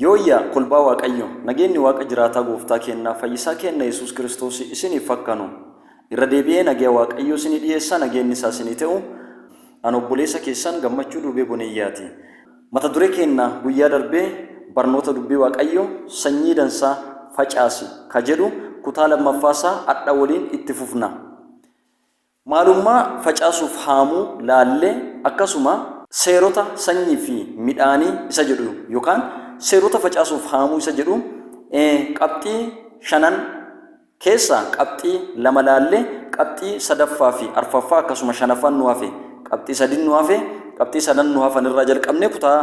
Yooyyaa kolbaa waaqayyo nageenyi waaqa jiraataa gooftaa kennaa fayyisaa kenna Yesuus Kiristoos isiniif fakkanu irra deebi'ee nagaa waaqayyo isinii dhiyeessaa nageenyi isaa isinii ta'u an obboleessa keessan gammachuu dubee boniyyaati. Mata duree kennaa guyyaa darbee barnoota dubbii waaqayyo sanyii dansaa facaasi ka jedhu kutaa lammaffaasaa adda waliin itti fufna. Maalummaa facaasuuf haamuu laallee akkasuma seerota sanyii fi midhaanii isa jedhu yookaan seerota facaasuuf haamuu isa jedhu qabxii shanan keessa qabxii lama laallee qabxii sadaffaa fi arfaffaa akkasuma shanaffaan nu hafe qabxii sadin nu hafe qabxii sadan nu hafan irraa jalqabnee kutaa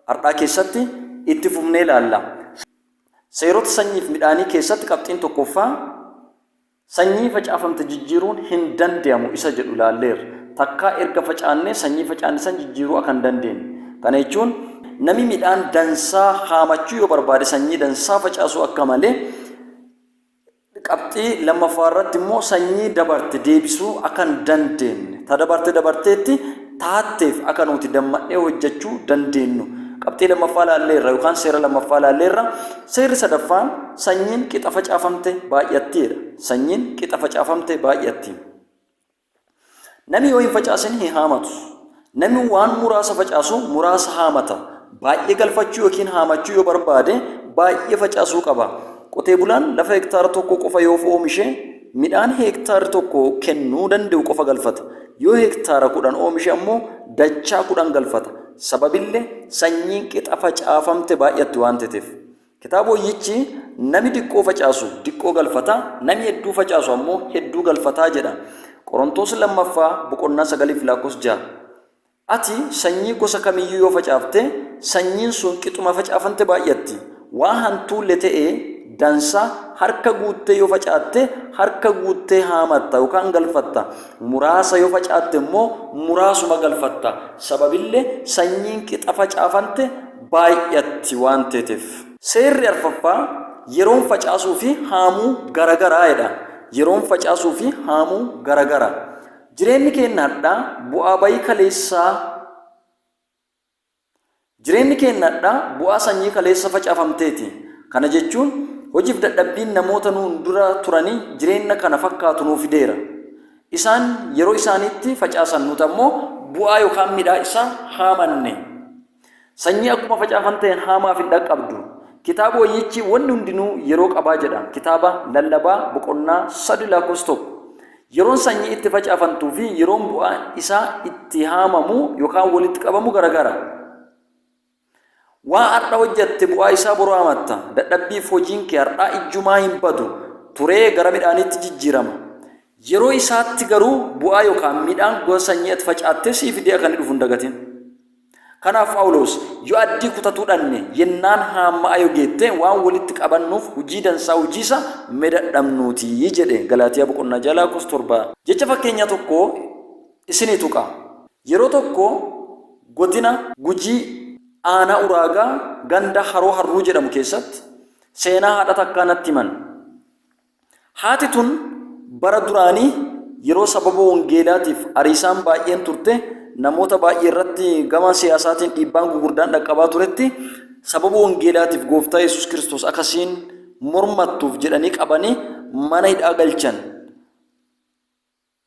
har'aa keessatti itti fufnee laalla. Seerota sanyii fi midhaanii keessatti qabxiin tokkoffaa sanyii facaafamte jijjiiruun hin danda'amu isa jedhu laalleerra. Takkaa erga facaannee sanyii facaanne san jijjiiruu akka hin dandeenye. Kana jechuun nami midhaan dansaa haamachuu yoo barbaade sanyii dansaa facaasuu akka malee qabxii lammaffaa irratti immoo sanyii dabarte deebisuu akka hin dandeenye. Ta dabarteetti taatteef akka nuti dammaqnee hojjechuu dandeenyu. Qabxii lammaffaa laalleerra yookaan seera lammaffaa laalleerra. Seerri sadaffaan sanyiin qixa facaafamte baay'attiidha. Sanyiin qixa facaafamte baay'atti. Nami yoo hin facaasin hin haamatu. Nami waan muraasa facaasu muraasa haamata. Baay'ee galfachuu yookiin haamachuu yoo barbaade baay'ee facaasuu qaba. Qotee bulaan lafa hektaara tokko qofa yoo oomishe midhaan hektaara tokko kennuu danda'u qofa galfata. Yoo hektaara 10 oomishe ammoo dachaa 10 galfata. Sababillee sanyiin qixa facaafamte baay'atti waan ta'eef. Kitaaba Hoyyichi nami diqqoo facaasu diqqoo galfata, nami hedduu facaasu ammoo hedduu galfataa jedha. Qorontoos lammaffaa boqonnaa 9:6. Ati sanyii gosa kamiyyuu yoo facaafte sanyiin sun qixuma facaafamte baay'atti. Waa hantuulle ta'ee dansaa harka guuttee yoo facaatte harka guuttee haamatta yookaan galfatta. Muraasa yoo facaatte immoo muraasuma galfatta. Sababillee sanyiin qixa facaafamte baay'atti waan ta'eef. Seerri arfaffaa yeroon facaasuu fi haamuu garagaraadha. Yeroon facaasuu fi haamuu garagara. Jireenyi keenyaadhaa bu'aa bayii kaleessaa. Jireenyi keenyaadhaa bu'aa sanyii kaleessa facaafamteeti. Kana jechuun hojiif dadhabbiin namoota nuun dura turanii jireenya kana fakkaatu nuuf fideera. Isaan yeroo isaaniitti facaasan nuti ammoo bu'aa yookaan midhaa isaa haamanne. Sanyii akkuma facaafamteen haamaaf hin dhaqqabdu. Kitaaba Hoyyichi wanni hundinuu yeroo qabaa jedha. Kitaaba lallabaa boqonnaa 3:1. Yeroon sanyii itti facaafantuu fi yeroon bu'aa isaa itti haamamu yookaan walitti qabamu garagara. Waa har'a hojjette bu'aa isaa boruu haamatta. Dadhabbiif hojiin kee har'aa ijjumaa hin badu. Turee gara midhaaniitti jijjiirama. Yeroo isaatti garuu bu'aa yookaan midhaan gosa sanyii itti facaattee siif fidee akka inni dhufu hin dagatin. Kanaaf Phaawulos yoo addii kutatuu dhanne yennaan haammaa yoo geette waan walitti qabannuuf hojii dansaa hojii isa medadhamnuutii jedhe Galaatiyaa boqonnaa 6:7. Jecha fakkeenya tokko isinii tuqa. Yeroo tokko godina Gujii aanaa uraagaa ganda haroo harruu jedhamu keessatti seenaa haadha takkaa natti himan. Haati tun bara duraanii yeroo sababa wangeelaatiif ariisaan baay'een turte namoota baay'ee irratti gama siyaasaatiin dhiibbaan gurguddaan dhaqqabaa turetti sababa wangeelaatiif gooftaa Yesuus Kiristoos akkasiin mormattuuf jedhanii qabanii mana hidhaa galchan.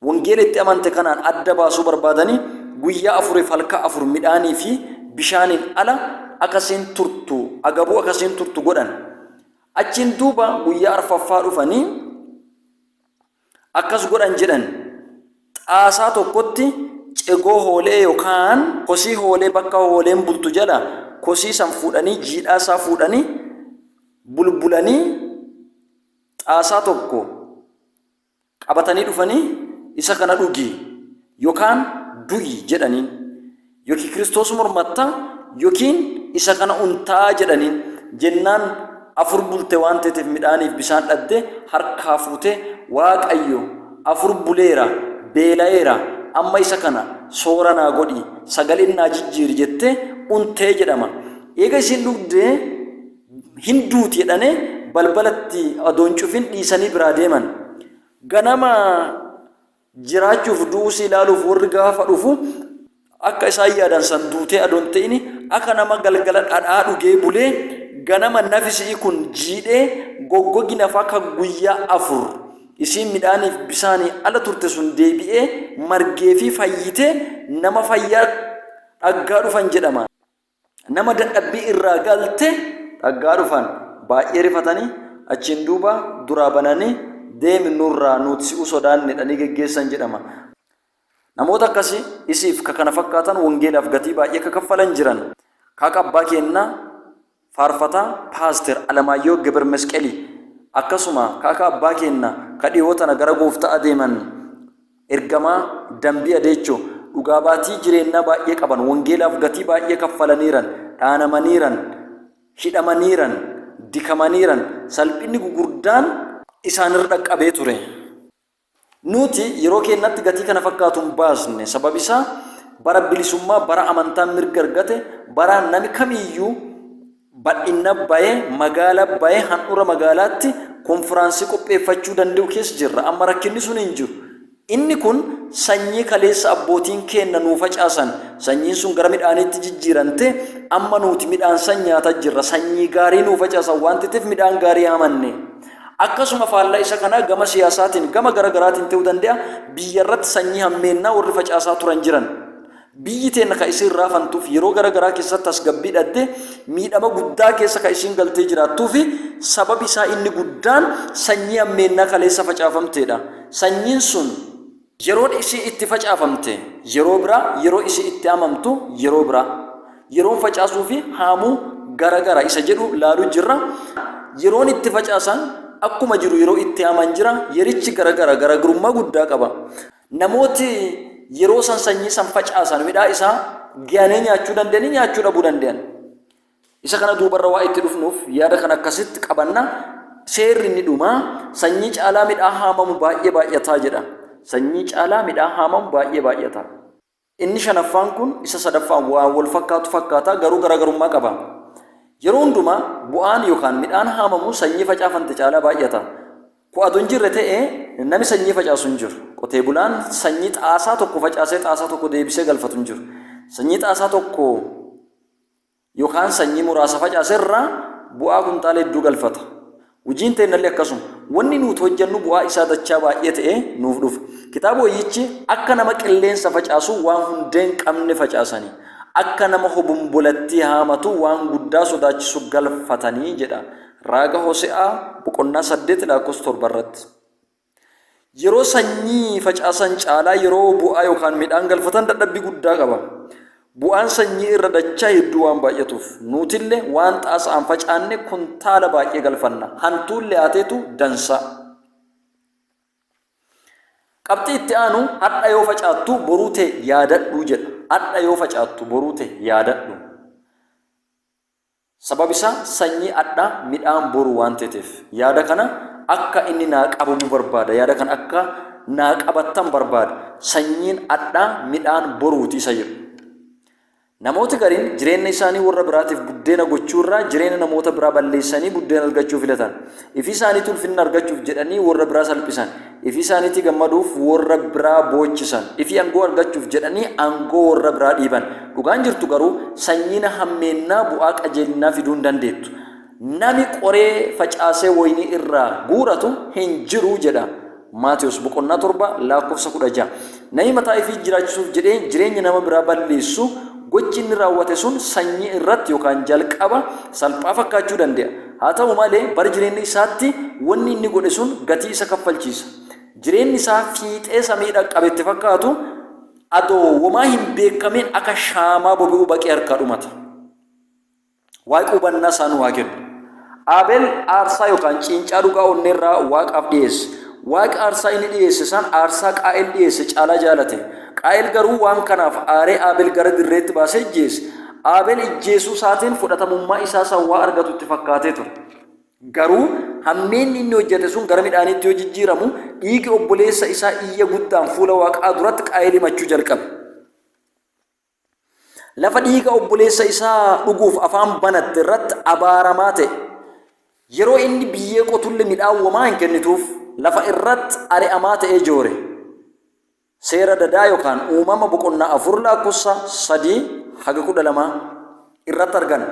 Wangeela itti amante kanaan adda baasuu barbaadanii guyyaa 4 halkan 4 midhaanii fi bishaaniin ala akkasiin turtu agabuu akkasiin turtu godhan. Achiin duuba guyyaa arfaffaa dhufanii akkas godhan jedhan xaasaa tokkotti cegoo hoolee yookaan kosii hoolee bakka hooleen bultu jala kosii san fuudhanii jiidhaa isaa fuudhanii bulbulanii xaasaa tokko qabatanii dhufanii isa kana dhugi yookaan du'i jedhaniin yookiin Kiristoos mormatta yookiin isa kana untaa jedhaniin jennaan 4 bulte waan ta'eef midhaaniif bishaan dhadde harkaa fuute Waaqayyo 4 buleera beela'eera amma isa kana sooranaa godhi sagaleen naa jijjiiri jette untee jedhama. Eega isin dhugdee hinduuti jedhanii balbalatti adoon cufin dhiisanii biraa deeman. Ganama jiraachuuf duusii ilaaluuf warri gaafa dhufu akka isaan yaadan san duutee adoon ta'ini akka nama galgala dhadhaa dhugee bulee ganama nafisi kun jiidhee goggogi nafaa ka guyyaa 4 isiin midhaaniif bisaanii ala turte sun deebi'ee margee fi fayyite nama fayyaa dhaggaa dhufan jedhama. Nama dadhabbii irraa galte dhaggaa dhufan baay'ee rifatanii achiin duuba duraa bananii deemi nurraa nuti si'u sodaanne dhanii geggeessan jedhama. Namoota akkasii isiif ka kana fakkaatan wangeelaaf gatii baay'ee ka kaffalan jiran. Kaaqa abbaa keenna faarfataa paaster Alamaayyoo Gibir Mesqelii akkasuma kaaqa abbaa keenna ka dhiyootana gara gooftaa adeeman ergamaa Dambii Adeechoo dhugaa baatii jireenyaa baay'ee qaban wangeelaaf gatii baay'ee kaffalaniiran dhaanamaniiran hidhamaniiran dikamaniiran salphinni gugurdaan isaanirra dhaqqabee ture. Nuti yeroo keenyatti gatii kana fakkaatuun baasne sabab isaa bara bilisummaa bara amantaan mirga argate bara nami kamiyyuu bal'ina bayee magaala bayee handhuura magaalaatti konfiraansii qopheeffachuu danda'u keessa jirra. Amma rakkinni sun hin jiru. Inni kun sanyii kaleessa abbootiin keenya nuu facaasan sanyiin sun gara midhaaniitti jijjiirante amma nuti midhaan san nyaataa jirra. Sanyii gaarii nuu facaasan waan ta'eef midhaan gaarii amanne. Akkasuma faallaa isa kana gama siyaasaatiin gama garaagaraatiin ta'uu danda'a biyya irratti sanyii hammeennaa warri facaasaa turan jiran. Biyyi teenya ka isin raafantuuf yeroo garagaraa keessatti tasgabbii dhabde miidhama guddaa keessa ka isin galtee jiraattuuf sabab isaa inni guddaan sanyii hammeennaa kaleessa facaafamteedha. Sanyiin sun yeroo isii itti facaafamte yeroo biraa yeroo isii itti haamamtu yeroo biraa yeroon facaasuu fi haamuu garagara isa jedhu laaluu jirra. Yeroon itti facaasan akkuma jiru yeroo itti haaman jira. Yerichi garaagarummaa guddaa qaba. Namooti yeroo san sanyii san facaasan midhaa isaa ga'anii nyaachuu danda'anii nyaachuu dhabuu danda'an. Isa kana duubarra waa itti dhufnuuf yaada kan akkasitti qabanna. Seerri inni dhumaa sanyii caalaa midhaa haamamu baay'ee baay'ataa jedha. Sanyii caalaa midhaa haamamu baay'ee baay'ataa. Inni shanaffaan kun isa sadaffaan waan wal fakkaatu fakkaata garuu garaagarummaa qaba. Yeroo hundumaa bu'aan yookaan midhaan haamamu sanyii facaafamte caalaa baay'ata. Ku'aatuun jirre ta'ee namni sanyii facaasu hin jiru. Qotee bulaan sanyii xaasaa tokko facaasee xaasaa tokko deebisee galfatu hin jiru. Sanyii xaasaa tokko yookaan sanyii muraasa facaaserraa bu'aa kuntaala hedduu galfata. Hojiin teennallee akkasuma wanni nuti hojjennu bu'aa isaa dachaa baay'ee ta'ee nuuf dhufa. Kitaaba wayyichi akka nama qilleensa facaasu waan hundeen qabne facaasanii akka nama hobombolatti haamatu waan guddaa sodaachisu galfatanii jedha. Raaga Hose'aa boqonnaa 8:7 irratti. Yeroo sanyii facaasan caalaa yeroo bu'aa yookaan midhaan galfatan dadhabbii guddaa qaba. Bu'aan sanyii irra dachaa hedduu waan baay'atuuf nutillee waan xaasaan facaanne kuntaala baay'ee galfanna. Hantuullee haateetu dansa. Qabxii itti aanu hadha yoo facaattu boruu ta'e yaadadhu jedha. Hadha yoo facaattu boruu ta'e yaadadhu. Sabab isaa sanyii hadhaa midhaan boruu waan ta'eef yaada kana akka inni naa qabamu barbaada. Yaada kana akka naa qabattan barbaada. Sanyiin hadhaa midhaan boruuti isa jedhu. Namooti gariin jireenya isaanii warra biraatiif buddeena gochuurraa jireenya namoota biraa balleessanii buddeena argachuu filatan. Ifi isaaniitti ulfinna argachuuf jedhanii warra biraa salphisan. Ifi isaaniitti gammaduuf warra biraa boochisan. Ifi aangoo argachuuf jedhanii aangoo warra biraa dhiiban. Dhugaan jirtu garuu sanyiina hammeennaa bu'aa qajeelinaa fiduu hin dandeettu. Nami qoree facaasee waynii irraa guuratu hin jiru jedha. Maatiyus boqonnaa 7:16. Nami mataa ifii jiraachisuuf jedhee jireenya nama biraa balleessu gochi inni raawwate sun sanyii irratti yookaan jalqaba salphaa fakkaachuu danda'a. Haa ta'u malee bara jireenya isaatti wanni inni godhe sun gatii isa kaffalchiisa. Jireenyi isaa fiixee samii dhaqqabetti fakkaatu adoo wamaa hin beekameen akka shaamaa boba'uu baqee harkaa dhumata. Waaqni hubannaa isaa nu haa kennu. Abeel aarsaa yookaan cincaa dhugaa onneerraa Waaqaaf dhiyeesse. Waaqi aarsaa inni dhiyeesse san aarsaa Qaa'el dhiyeesse caalaa jaalate. Qaa'el garuu waan kanaaf aaree Abeel gara dirreetti baasee ijjeesse. Abeel ijjeesuu isaatiin fudhatamummaa isaa san waa argatutti fakkaatee ture. Garuu hammeenni inni hojjete sun gara midhaaniitti yoo jijjiiramu dhiigi obboleessa isaa iyya guddaan fuula Waaqaa duratti Qaa'el himachuu jalqabe. Lafa dhiiga obboleessa isaa dhuguuf afaan banatte irratti abaaramaa ta'e. Yeroo inni biyyee qotulle midhaan wamaa hin kennituuf lafa irratti ari'amaa ta'ee joore. Seera dadaa yookaan uumama boqonnaa 4:3-12 irratti argan.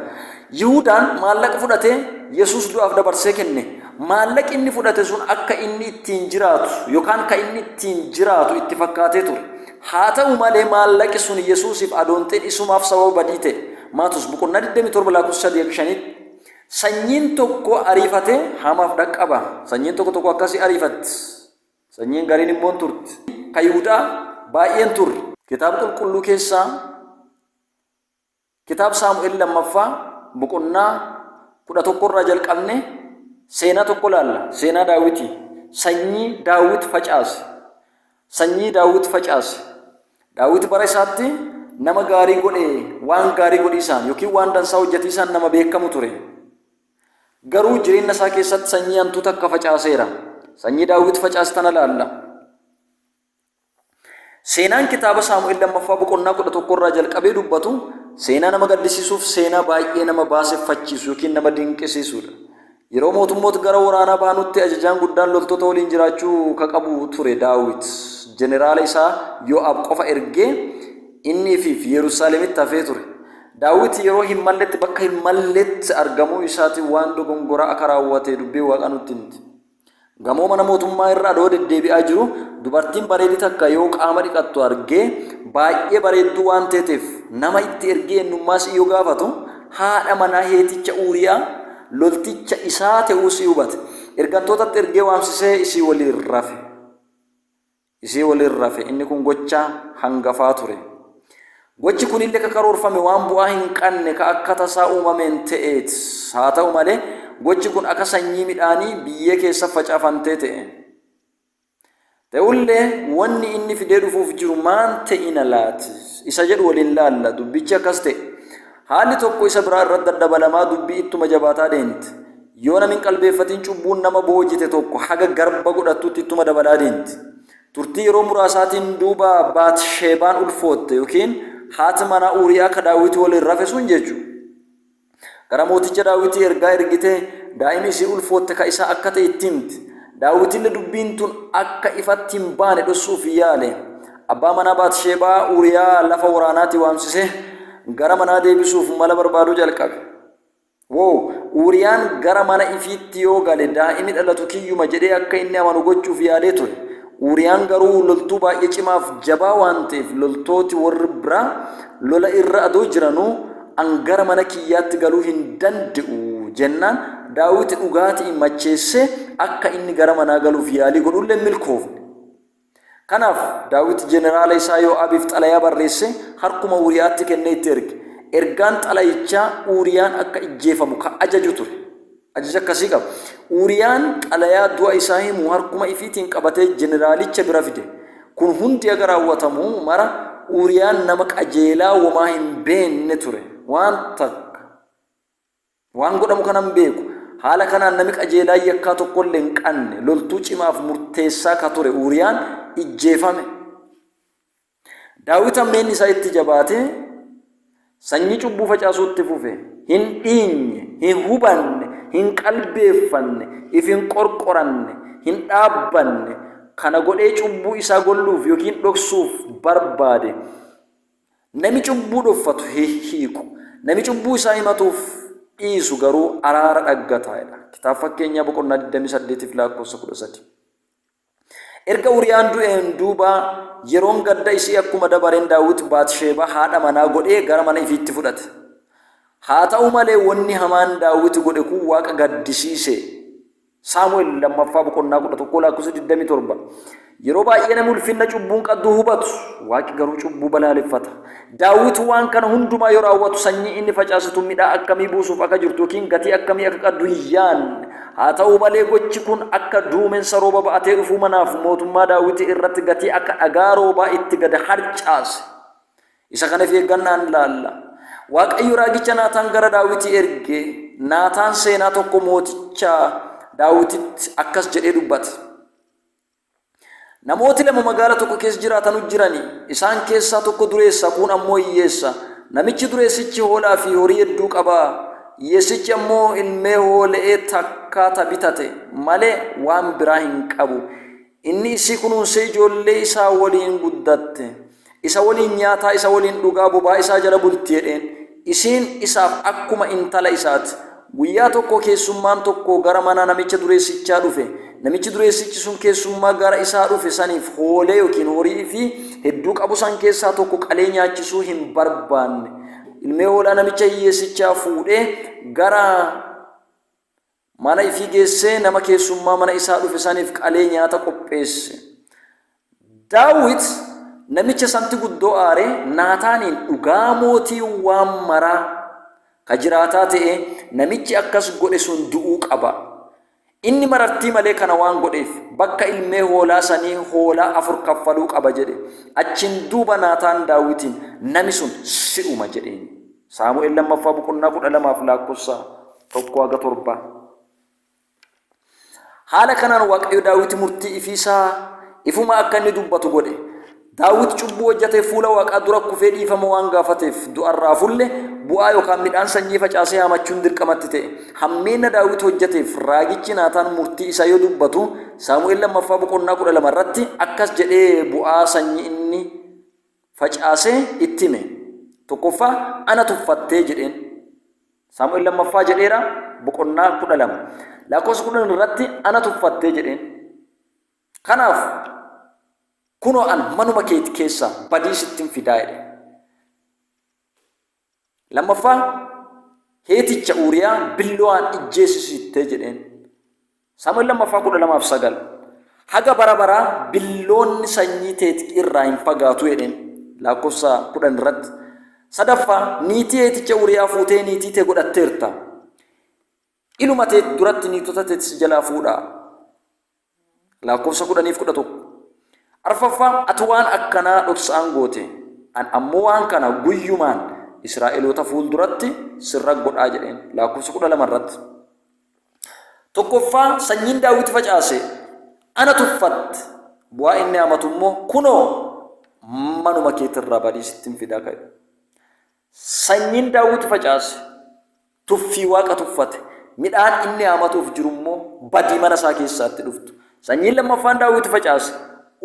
Yihuudaan maallaqa fudhatee Yesuus du'aaf dabarsee kenne. Maallaqi inni fudhate sun akka inni ittiin jiraatu yookaan ka inni ittiin jiraatu itti fakkaatee ture. Haa ta'u malee maallaqi sun Yesuusiif adoonteen isumaaf sababa badii ta'e. Maatos boqonnaa 27 lakkoofsa 3 sanyiin tokko ariifatee hamaaf dhaqqaba. Sanyiin tokko akkasii ariifatti. Sanyiin gariin immoo turti. Ka Yihuudaa baay'een turre. Kitaaba qulqulluu keessaa kitaaba Saamu'eel lammaffaa boqonnaa 11 irraa jalqabne seenaa tokko laalla. Seenaa Daawiti. Sanyii Daawit facaase. Sanyii Daawit facaase. Daawit bara isaatti nama gaarii godhee waan gaarii godhiisaan yookiin waan dansaa hojjetiisaan nama beekamu ture. Garuu jireenya isaa keessatti sanyii hantuuta akka facaaseera. Sanyii Daawit facaase tana laalla. Seenaan kitaaba Saamu'eel lammaffaa boqonnaa 11 irraa jalqabee dubbatu seenaa nama gaddisiisuuf seenaa baay'ee nama baaseffachiisu yookiin nama dinqisiisudha. Yeroo mootummoota gara waraanaa baanutti ajajaan guddaan loltoota waliin jiraachuu ka qabu ture Daawit. Jeneraala isaa Yoo'aab qofa ergee inni fi Yerusaalemitti hafee ture. Daawit yeroo hin malletti bakka hin malletti argamuu isaatiin waan dogongoraa akka raawwate dubbii Waaqa nutti himti. Gamoo mana mootummaa irra adoo deddeebi'aa jiru dubartiin bareedduu takka yoo qaama dhiqattu argee baay'ee bareedduu waan ta'eef nama itti ergee eenyummaas yoo gaafatu haadha manaa heeticha Uuriyaa lolticha isaa ta'uu si hubate. Ergantootatti ergee waamsisee isii waliin rafe. Isii waliin rafe. Inni kun gocha hangafaa ture. Gochi kun illee karoorfame waan bu'aa hin qabne ka akka tasaa uumameen ta'eeti. Haa ta'u malee gochi kun akka sanyii midhaanii biyyee keessa facaafamtee ta'e. Ta'ullee wanni inni fidee dhufuuf jiru maan ta'ina laati? Isa jedhu waliin laalla. Dubbichi akkas ta'e. Haalli tokko isa biraa irratti daddabalamaa dubbii ittuma jabaataa deemti. Yoo namni hin qalbeeffatiin cubbuun nama boojite tokko haga garba godhattutti ittuma dabalaa deemti. Turtii yeroo muraasaatiin duuba Baatisheebaan ulfootte yookiin haati manaa Uuriyaa ka Daawit waliin rafe sun jechuudha. Gara mooticha Daawit ergaa ergitee daa'imni isii ulfootte ka isaa akka ta'e itti himti. Daawitillee dubbiin tun akka ifatti hin baane dhossuuf yaale. Abbaa manaa Baatisheebaa Uuriyaa lafa waraanaatti waamsisee gara manaa deebisuuf mala barbaaduu jalqabe. Uuriyaan gara mana ifiitti yoo gale daa'imni dhalatu kiyyuma jedhee akka inni amanu gochuuf yaalee ture. Uuriyaan garuu loltuu baay'ee cimaaf jabaa waan ta'eef loltooti warri biraa lola irra adoo jiranuu gara mana kiyyaatti galuu hin danda'u jennaan Daawit dhugaatii macheessee akka inni gara manaa galuuf yaalii godhullee milkoofne. Kanaaf Daawit jeneraala isaa Yoo'aabiif xalayaa barreesse harkuma Uuriyaatti kennee itti erge. Ergaan xalayichaa Uuriyaan akka ijjeefamu ka ajaju ture. Ajaja akkasii qaba. Uuriyaan xalayaa du'a isaa himu harkuma ifiitiin qabatee jeneraalicha bira fide. Kun hundi aga raawwatamu mara Uuriyaan nama qajeelaa womaa hin beekne ture. Waan godhamu kana hin beeku. Haala kanaan nami qajeelaa yakkaa tokkollee hin qabne loltuu cimaaf murteessaa ka ture Uuriyaan ijjeefame. Daawit ammeen isaa itti jabaatee sanyii cubbuu facaasuutti fufe. Hin dhiinye, hin hubanne, hin qalbeeffanne, if hin qorqoranne, hin dhaabbanne kana godhee cubbuu isaa golluuf yookiin dhoksuuf barbaade. Nami cubbuu dhoffatu hiiku. Nami cubbuu isaa himatuuf dhiisu garuu araara dhaggataadha. Kitaaba Fakkeenyaa boqonnaa 28 lakkoofsa 13. Erga Uuriyaan du'een duuba yeroon gadda isii akkuma dabareen Daawit Baatisheebaa haadha manaa godhee gara mana ifiitti fudhate. Haa ta'u malee wanni hamaan Daawit godhe kun Waaqa gaddisiise. Saamu'eel lammaffaa boqonnaa 11 lakkoofsa 27. Yeroo baay'ee namni ulfinna cubbuun qabdu hubatu, Waaqi garuu cubbuu balaaleffata. Daawit waan kana hundumaa yoo raawwatu sanyii inni facaasitu midhaa akkamii buusuuf akka jirtu yookiin gatii akkamii akka qabdu hin yaanne. Haa ta'u malee gochi kun akka duumessa rooba ba'atee dhufuu manaaf mootummaa Daawit irratti gatii akka dhagaa roobaa itti gad harcaase. Isa kanaaf eeggannaan laalla. Waaqayyo raagicha Naataan gara Daawit erge. Naataan seenaa tokko mooticha Daawititti akkas jedhee dubbate. Namooti lama magaala tokko keessa jiraatan jirani. Isaan keessaa tokko dureessa, kun ammoo hiyyeessa. Namichi dureessichi hoolaa fi horii hedduu qaba. Hiyyeessichi ammoo ilmee hoolee takka bitate malee waan biraa hin qabu. Inni isii kunuunsee ijoollee isaa waliin guddatte. Isa waliin nyaataa, isa waliin dhugaa, bobaa isaa jala bulti jedheen. isiin isaaf akkuma intala isaati. Guyyaa tokko keessummaan tokko gara mana namicha dureessichaa dhufe. Namichi dureessichi sun keessummaa gara isaa dhufe saniif hoolee yookiin horii fi hedduu qabu san keessaa tokko qalee nyaachisuu hin barbaanne. Ilmee hoolaa namicha hiyyeessichaa fuudhee gara mana ifii geessee nama keessummaa mana isaa dhufe saniif qalee nyaata qopheesse. Daawit namicha santi guddoo aare Naataaniin dhugaa mootii waan maraa ka jiraataa ta'e namichi akkas godhe sun du'uu qaba. Inni marartii malee kana waan godheef bakka ilmee hoolaa sanii hoolaa 4 kaffaluu qaba jedhe. Achiin duuba Naataan Daawitiin nami sun si'uma jedheen. Saamu'eel 2:12 1-7. Haala kanaan Waaqayyo Daawit murtii ifiisaa ifuma akka inni dubbatu godhe. Daawit cubbuu hojjetee fuula Waaqaa dura kufee dhiifama waan gaafateef du'arraa fulle bu'aa yookaan midhaan sanyii facaasee haamachuun dirqamatti ta'e. Hammeena Daawit hojjeteef raagichi Naataan murtii isaa yoo dubbatu Saamu'eel 2:12 irratti akkas jedhee bu'aa sanyii inni facaasee itti hime. Tokkoffaa ana tuffattee jedheen. Saamu'eel 2 jedheera 12 lakkoofsa 10 irratti ana tuffattee jedheen. Kanaaf kunoo an manuma keeti keessa badii sittin fidaa jedhe. Lammaffaa heeticha Uuriyaa billoowaan ijjeesisittee jedheen. Saamu'eel 2:12-9 haga bara baraa billoonni sanyii teeti irraa hin fagaatu jedheen. Lakkoofsa 10 irratti. Sadaffaa niitii heeticha Uuriyaa fuutee niitii tee godhatteerta. Iluma teet duratti niitota teetis jalaa fuudhaa. Lakkoofsa 10-11. Arfaffaa ati waan akkanaa dhoksaan goote an ammoo waan kana guyyumaan Israa'eloota fuulduratti sirra godhaa jedheen. Lakkoofsa 12 irratti. Tokkoffaa sanyiin Daawit facaase ana tuffatte bu'aa inni haamatu immoo kunoo manuma keetirraa badii sittin fidaa ka'e. Sanyiin Daawit facaase tuffii Waaqa tuffate midhaan inni haamatuuf jiru immoo badii mana isaa keessaatti dhuftu. Sanyiin lammaffaan Daawit facaase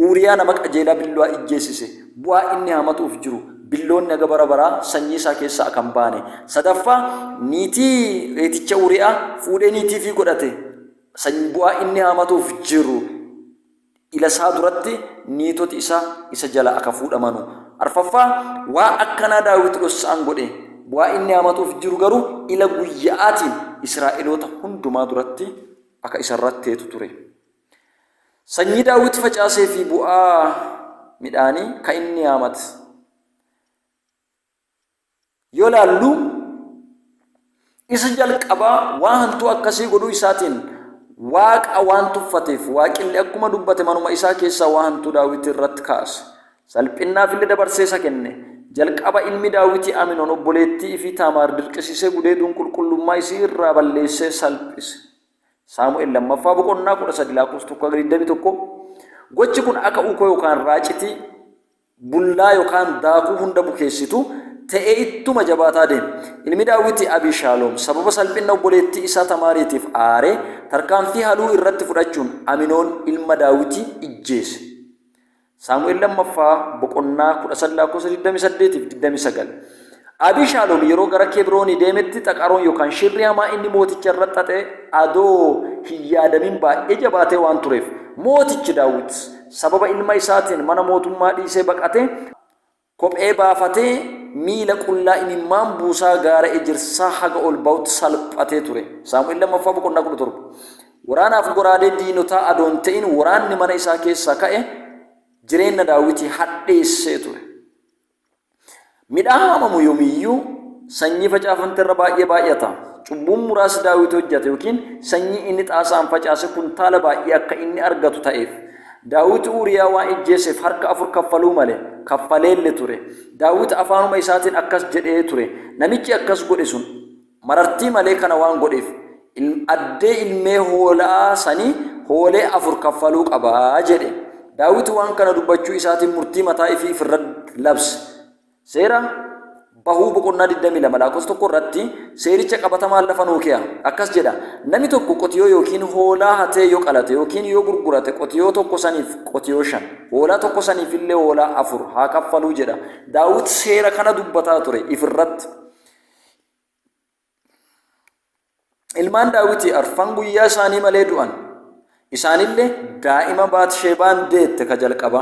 Uuriyaa nama qajeelaa billoowaa ijjeesise bu'aa inni haamatuuf jiru billoonni aga bara baraa sanyii isaa keessaa kan baane. Sadaffaa niitii heeticha Uuriyaa fuudhee niitii fi godhate bu'aa inni haamatuuf jiru ila isaa duratti niitoti isa jala akka fuudhamanu. Arfaffaa waa akkanaa Daawit dhoksaan godhe bu'aa inni haamatuuf jiru garuu ila guyyaatiin Israa'eloota hundumaa duratti akka isarratti teetu ture. Sanyii Daawit facaasee fi bu'aa midhaanii ka inni haamate yoo laallu isa jalqabaa waan hantuu akkasii godhuu isaatiin Waaqa waan tuffateef Waaqillee akkuma dubbate manuma isaa keessaa waan hantuu Daawit irratti kaase. Salphinnaaf illee dabarsee isa kenne. Jalqaba ilmi Daawit Aminoon obboleettii fi Taamaar dirqisiisee gudeeduun qulqullummaa isii irraa balleessee salphise. Saamu'eel 2:13-21. Gochi kun akka ukoo yookaan raacitii bullaa yookaan daakuu hunda bukeessitu ta'ee ittuma jabaataa deeme. Ilmi Daawit Abiishaaloom sababa salphina obboleettii isaa Tamaariitiif aaree tarkaanfii haluu irratti fudhachuun Aminoon ilma Daawit ijjeese. Saamu'eel 2:13-28-29. Abiishaaloom yeroo gara Kebroonii deemetti xaqaroon yookaan shirri hamaa inni mooticha irratti xaxee adoo hin yaadamin baay'ee jabaatee waan tureef mootichi Daawit sababa ilma isaatiin mana mootummaa dhiisee baqatee kophee baafatee miila qullaa imimmaan buusaa gaara ejirsaa haga ol ba'utti salphatee ture. Saamu'eel 2:17. Waraanaaf goraadee diinotaa adoon ta'in waraanni mana isaa keessaa ka'e jireenya Daawit hadheessee ture. Midhaan haamamu yoomiyyuu sanyii facaafamte irra baay'ee baay'ata. Cubbuun muraasa Daawit hojjate yookiin sanyii inni xaasaan facaase kuntaala baay'ee akka inni argatu ta'eef Daawit Uuriyaa waan ijjeeseef harka 4 kaffaluu malee kaffaleelle ture. Daawit afaanuma isaatiin akkas jedhee ture. Namichi akkas godhe sun marartii malee kana waan godheef addee ilmee hoolaa sanii hoolee 4 kaffaluu qabaa jedhe. Daawit waan kana dubbachuu isaatiin murtii mataa ifii ofirra labse. Seera bahuu 22 irratti seericha qabatamaan lafa nuu kee'a. Akkas jedha. Namni tokko qotiyoo yookiin hoolaa hatee yoo qalate yookiin yoo gurgurate qotiyoo tokko saniif qotiyoo 5, hoolaa tokko saniif illee hoolaa 4 haa kaffaluu jedha. Daawit seera kana dubbataa ture ifirratti. ilmaan daawiti arfan guyyaa isaanii malee du'an isaanillee daa'ima Baatisheebaan deette ka jalqaba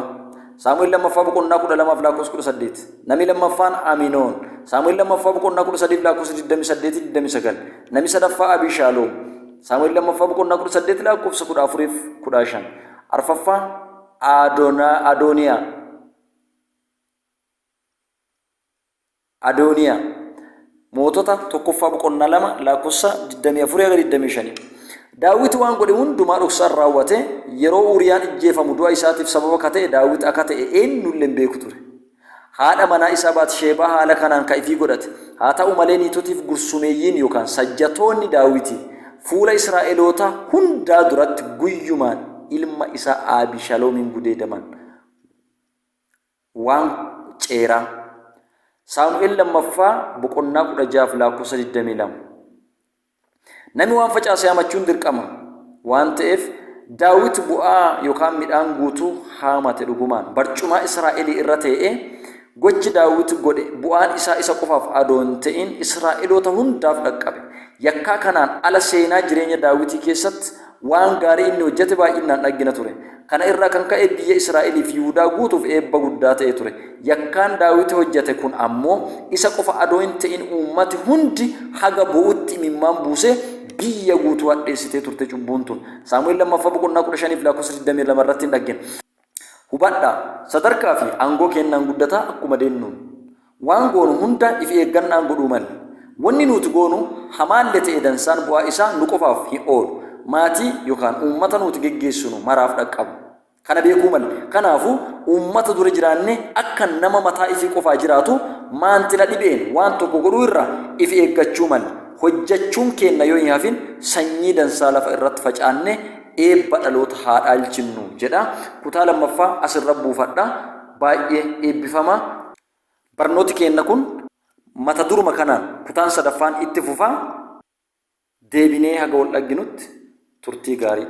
Saamu'eel lammaffaa boqonnaa 12 lakkoofsa 18 namni lammaffaan Aminoon Saamu'eel lammaffaa boqonnaa 13 lakkoofsa 28 29 namni sadaffaa Abishaaloom Saamu'eel lammaffaa boqonnaa 18 lakkoofsa 14 15 arfaffaa Adooniyaa mootota tokkoffaa boqonnaa 2 lakkoofsa 24 25 Daawit waan godhe hundumaa dhoksaan raawwate yeroo Uriyaan ijjeefamu du'a isaatiif sababa ka ta'e Daawit akka ta'e eenyullee hin beeku ture. Haadha manaa isaa Baatisheebaa haala kanaan ka ifii godhate. Haa ta'u malee niitotiif gursumeeyyiin yookaan sajjatoonni Daawiti fuula Israa'eloota hundaa duratti guyyumaan ilma isaa Abishaloomiin gudeedaman. Waan ceeraa. Saamu'eel lammaffaa boqonnaa 16 lakkoofsa 22. Namni waan facaase hamachuun dirqama waan ta'eef Daawit bu'aa yookaan midhaan guutuu haamate dhugumaan barcumaa Israa'elii irra ta'ee gochi Daawit godhe bu'aan isaa isa qofaaf adoon ta'in Israa'eloota hundaaf dhaqqabe. Yakkaa kanaan ala seenaa jireenya Daawitii keessatti waan gaarii inni hojjete baay'inaan dhaggina ture. Kana irraa kan ka'e biyya Israa'elii fi Yihuudaa guutuuf eebba guddaa ta'e ture. Yakkaan Daawit hojjete kun ammoo isa qofa adoon ta'in uummati hundi haga bu'utti imimmaan buusee biyya guutuu hadheessitee turte cubbuun tun. Saamu'eel lammaffaa boqonnaa 15 lakkoofsa 22 irratti hin dhaggin. Hubadhaa sadarkaa fi aangoo kennaan guddataa akkuma deennuun waan goonu hunda if eeggannaan godhuu malee wanni nuti goonu hamaalle ta'e dansaan bu'aa isaa nu qofaaf hin oolu maatii yookaan uummata nuti geggeessinu maraaf dhaqqabu kana beekuu malee kanaafuu uummata dura jiraanne akka nama mataa ifii qofaa jiraatu maantila dhibeen waan tokko godhuu irra if eeggachuu malee hojjechuun kenna yoo hin hafin sanyii dansaa lafa irratti facaanne eebba dhaloota haa dhaalchinnu jedha. Kutaa lammaffaa asirra buufadha. Baay'ee eebbifama. Barnooti kenna kun mata duruma kanaan kutaan sadaffaan itti fufaa deebinee haga wal dhagginutti turtii gaarii.